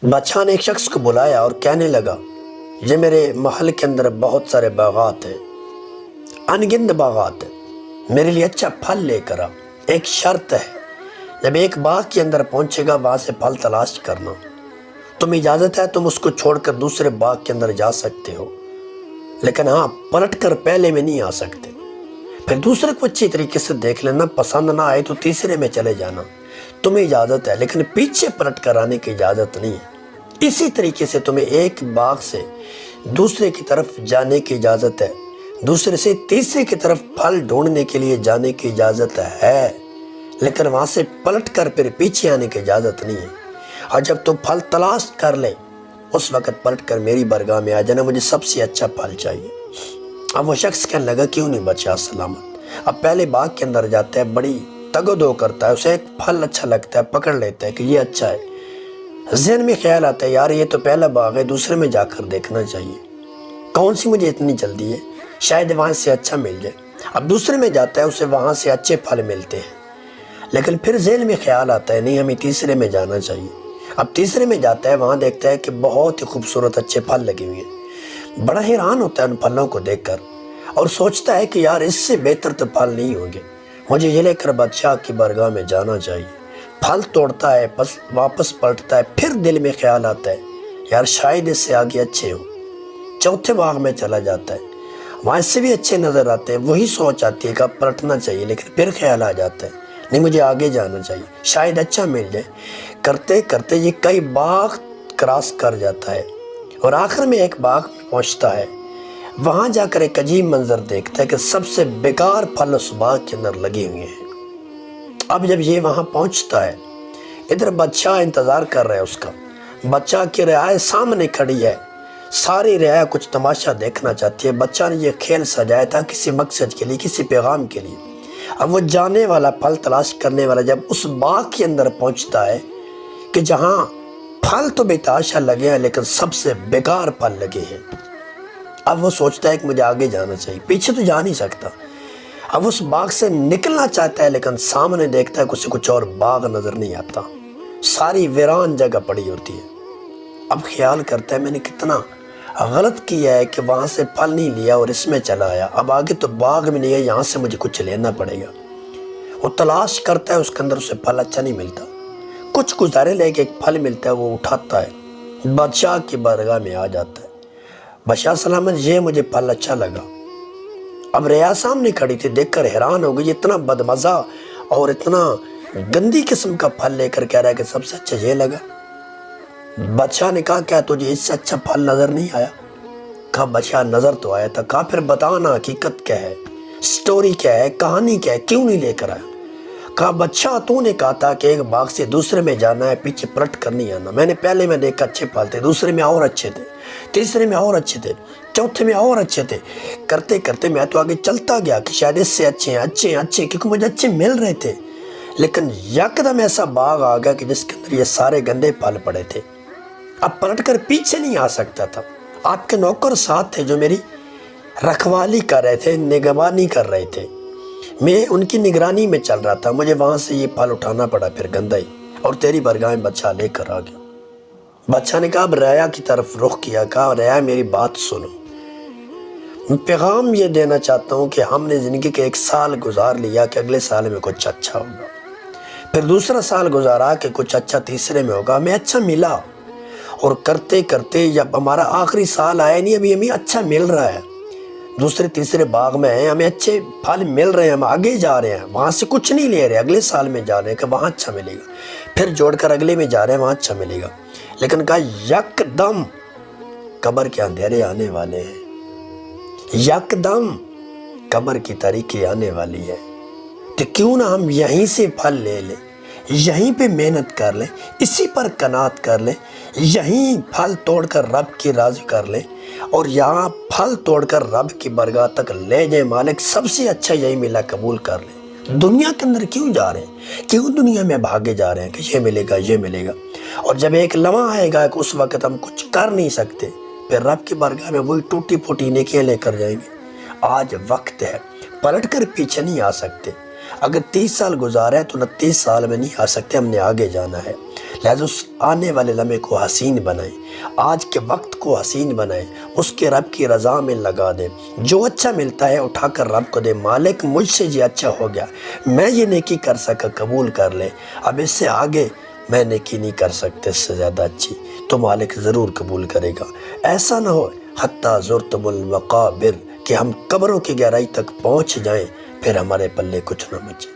बादशाह ने एक शख्स को बुलाया और कहने लगा, ये मेरे महल के अंदर बहुत सारे बागात हैं, अनगिनत बागात हैं, मेरे लिए अच्छा फल लेकर आ। एक शर्त है, जब एक बाग के अंदर पहुंचेगा वहाँ से फल तलाश करना। तुम इजाज़त है, तुम उसको छोड़कर दूसरे बाग के अंदर जा सकते हो, लेकिन हाँ पलट कर पहले में नहीं आ सकते। फिर दूसरे को अच्छी तरीके से देख लेना, पसंद ना आए तो तीसरे में चले जाना। तुम्हें इजाज़त है, लेकिन पीछे पलट कर आने की इजाज़त नहीं है। इसी तरीके से तुम्हें एक बाग से दूसरे की तरफ जाने की इजाज़त है, दूसरे से तीसरे की तरफ फल ढूंढने के लिए जाने की इजाज़त है, लेकिन वहाँ से पलट कर फिर पीछे आने की इजाज़त नहीं है। और जब तुम फल तलाश कर ले उस वक़्त पलट कर मेरी बरगाह में आ जाना, मुझे सबसे अच्छा फल चाहिए। अब वो शख्स कहने लगा, क्यों नहीं बचा सलामत। अब पहले बाग के अंदर जाता है, बड़ी तगदो करता है, उसे एक फल अच्छा लगता है, पकड़ लेता है कि ये अच्छा है। ज़हन में ख्याल आता है, यार ये तो पहला बाग है, दूसरे में जाकर देखना चाहिए, कौन सी मुझे इतनी जल्दी है, शायद वहाँ से अच्छा मिल जाए। अब दूसरे में जाता है, उसे वहाँ से अच्छे फल मिलते हैं, लेकिन फिर ज़हन में ख्याल आता है, नहीं हमें तीसरे में जाना चाहिए। अब तीसरे में जाता है, वहाँ देखता है कि बहुत ही खूबसूरत अच्छे फल लगे हुए हैं। बड़ा हैरान होता है उन फलों को देखकर और सोचता है कि यार इससे बेहतर तो फल नहीं होंगे, मुझे ये लेकर बादशाह की बरगाह में जाना चाहिए। फल तोड़ता है, बस वापस पलटता है, फिर दिल में ख्याल आता है, यार शायद इससे आगे अच्छे हो। चौथे बाग में चला जाता है, वहाँ इससे भी अच्छे नज़र आते हैं। वही सोच आती है कि अब पलटना चाहिए, लेकिन फिर ख्याल आ जाता है, नहीं मुझे आगे जाना चाहिए, शायद अच्छा मिल जाए। करते करते ये कई बाग क्रॉस कर जाता है और आखिर में एक बाग में पहुँचता है। वहाँ जाकर एक अजीब मंजर देखता है कि सबसे बेकार फल उस बाग के अंदर लगे हुए हैं। अब जब ये वहाँ पहुँचता है, इधर बादशाह इंतज़ार कर रहा है उसका। बादशाह की रियाया सामने खड़ी है, सारी रियाया कुछ तमाशा देखना चाहती है। बादशाह ने ये खेल सजाया था किसी मकसद के लिए, किसी पैगाम के लिए। अब वो जाने वाला, फल तलाश करने वाला जब उस बाग के अंदर पहुँचता है कि जहाँ फल तो बेताशा लगे हैं, लेकिन सबसे बेकार फल लगे हैं। अब वो सोचता है कि मुझे आगे जाना चाहिए, पीछे तो जा नहीं सकता। अब उस बाग से निकलना चाहता है, लेकिन सामने देखता है कुछ और बाग नज़र नहीं आता, सारी वीरान जगह पड़ी होती है। अब ख्याल करता है, मैंने कितना गलत किया है कि वहाँ से फल नहीं लिया और इसमें चला आया। अब आगे तो बाग में नहीं है, यहाँ से मुझे कुछ लेना पड़ेगा। वो तलाश करता है, उसके अंदर उसे फल अच्छा नहीं मिलता। कुछ गुजारे लेके एक फल मिलता है, वो उठाता है, बादशाह की बारगाह में आ जाता है। बादशाह सलामत, ये मुझे फल अच्छा लगा। अब रिया सामने खड़ी थी, देखकर हैरान हो गई, इतना बदमज़ा और इतना गंदी किस्म का फल लेकर कह रहा है कि सबसे अच्छा ये लगा। बादशाह ने कहा, क्या तुझे इससे अच्छा फल नज़र नहीं आया? कहा, बादशाह नज़र तो आया था। कहा, फिर बताना हकीकत क्या है, स्टोरी क्या है, कहानी क्या है, क्यों नहीं लेकर आया? कहा, बादशाह तूने कहा था कि एक बाग से दूसरे में जाना है, पीछे पलट कर नहीं आना। मैंने पहले में देखा अच्छे फल थे, दूसरे में और अच्छे थे, तीसरे में और अच्छे थे, चौथे में और अच्छे थे। करते करते मैं तो आगे चलता गया कि शायद इससे अच्छे हैं, अच्छे हैं, अच्छे, क्योंकि मुझे अच्छे मिल रहे थे। लेकिन यकदम ऐसा बाग आ गया कि जिसके अंदर ये सारे गंदे फल पड़े थे। अब पलट कर पीछे नहीं आ सकता था। आपके नौकर साथ थे जो मेरी रखवाली कर रहे थे, निगरानी कर रहे थे, मैं उनकी निगरानी में चल रहा था। मुझे वहाँ से ये फल उठाना पड़ा, फिर गंदा ही, और तेरी बरगाह में बादशाह लेकर आ गया। बादशाह ने कहा, अब रया की तरफ रुख किया। कहा, रया मेरी बात सुनो, मैं पैगाम ये देना चाहता हूँ कि हमने ज़िंदगी के एक साल गुजार लिया कि अगले साल में कुछ अच्छा होगा, फिर दूसरा साल गुजारा कि कुछ अच्छा तीसरे में होगा, हमें अच्छा मिला, और करते करते जब हमारा आखिरी साल आया नहीं, अभी हमें अच्छा मिल रहा है, दूसरे तीसरे बाग में हैं, हमें अच्छे फल मिल रहे हैं, हम आगे जा रहे हैं, वहाँ से कुछ नहीं ले रहे, अगले साल में जा रहे हैं कि वहाँ अच्छा मिलेगा, फिर जोड़कर अगले में जा रहे हैं, वहाँ अच्छा मिलेगा। लेकिन कहा, यकदम कब्र के अंधेरे आने वाले हैं, यकदम कब्र की तारीकी आने वाली है, तो क्यों ना हम यहीं से फल ले लें, यहीं पे मेहनत कर लें, इसी पर कनात कर लें, यहीं फल तोड़कर रब की राज़ी कर लें, और यहाँ फल तोड़कर रब की बरगाह तक ले जाए। मालिक सबसे अच्छा यही मिला, कबूल कर लें। दुनिया के अंदर क्यों जा रहे हैं, क्यों दुनिया में भागे जा रहे हैं कि ये मिलेगा, ये मिलेगा, और जब एक लम्हा आएगा कि उस वक़्त हम कुछ कर नहीं सकते, फिर रब की बरगाह में वही टूटी फूटी नेकियां लेकर जाएंगे। आज वक्त है, पलट कर पीछे नहीं आ सकते। अगर 30 साल गुजारे तो 29 साल में नहीं आ सकते, हमने आगे जाना है। لہذا اس آنے والے لمحے کو حسین بنائیں، آج کے وقت کو حسین بنائیں، اس کے رب کی رضا میں لگا دیں، جو اچھا ملتا ہے اٹھا کر رب کو دے، مالک مجھ سے یہ اچھا ہو گیا، میں یہ نیکی کر سکا، قبول کر لے، اب اس سے آگے میں نیکی نہیں کر سکتے اس سے زیادہ اچھی، تو مالک ضرور قبول کرے گا۔ ایسا نہ ہو حتیٰ زرتم المقابر کہ ہم قبروں کی گہرائی تک پہنچ جائیں، پھر ہمارے پلے کچھ نہ بچے۔